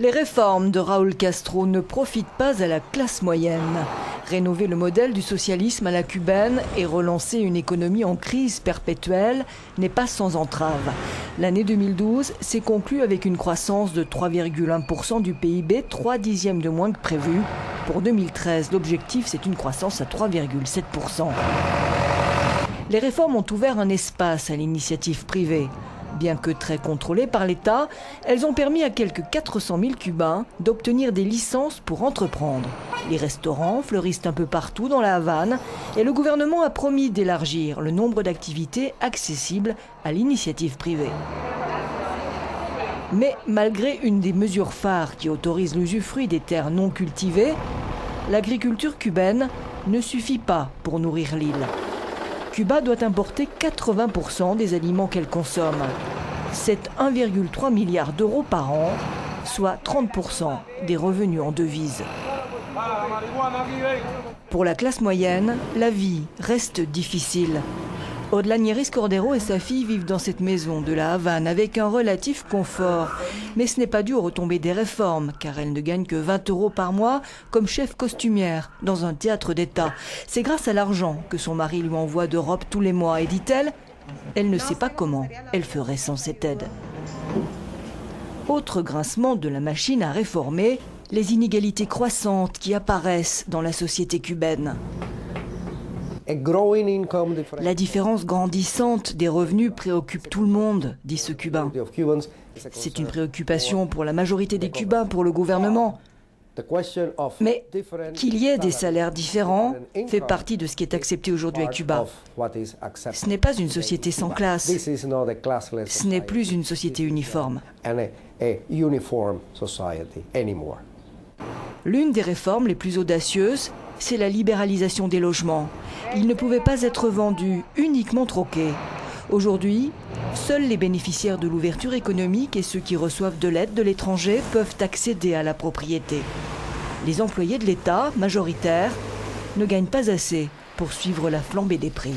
Les réformes de Raúl Castro ne profitent pas à la classe moyenne. Rénover le modèle du socialisme à la cubaine et relancer une économie en crise perpétuelle n'est pas sans entrave. L'année 2012 s'est conclue avec une croissance de 3,1% du PIB, 3/10 de moins que prévu. Pour 2013, l'objectif c'est une croissance à 3,7%. Les réformes ont ouvert un espace à l'initiative privée. Bien que très contrôlées par l'État, elles ont permis à quelques 400 000 Cubains d'obtenir des licences pour entreprendre. Les restaurants fleurissent un peu partout dans la Havane et le gouvernement a promis d'élargir le nombre d'activités accessibles à l'initiative privée. Mais malgré une des mesures phares qui autorise l'usufruit des terres non cultivées, l'agriculture cubaine ne suffit pas pour nourrir l'île. Cuba doit importer 80% des aliments qu'elle consomme. C'est 1,3 milliard d'euros par an, soit 30% des revenus en devises. Pour la classe moyenne, la vie reste difficile. Odlanieris Cordero et sa fille vivent dans cette maison de la Havane avec un relatif confort. Mais ce n'est pas dû aux retombées des réformes, car elle ne gagne que 20 € par mois comme chef costumière dans un théâtre d'État. C'est grâce à l'argent que son mari lui envoie d'Europe tous les mois. Et dit-elle, elle ne sait pas comment elle ferait sans cette aide. Autre grincement de la machine à réformer, les inégalités croissantes qui apparaissent dans la société cubaine. La différence grandissante des revenus préoccupe tout le monde, dit ce Cubain. C'est une préoccupation pour la majorité des Cubains, pour le gouvernement. Mais qu'il y ait des salaires différents fait partie de ce qui est accepté aujourd'hui à Cuba. Ce n'est pas une société sans classe. Ce n'est plus une société uniforme. L'une des réformes les plus audacieuses, c'est la libéralisation des logements. Ils ne pouvaient pas être vendus, uniquement troqués. Aujourd'hui, seuls les bénéficiaires de l'ouverture économique et ceux qui reçoivent de l'aide de l'étranger peuvent accéder à la propriété. Les employés de l'État, majoritaires, ne gagnent pas assez pour suivre la flambée des prix.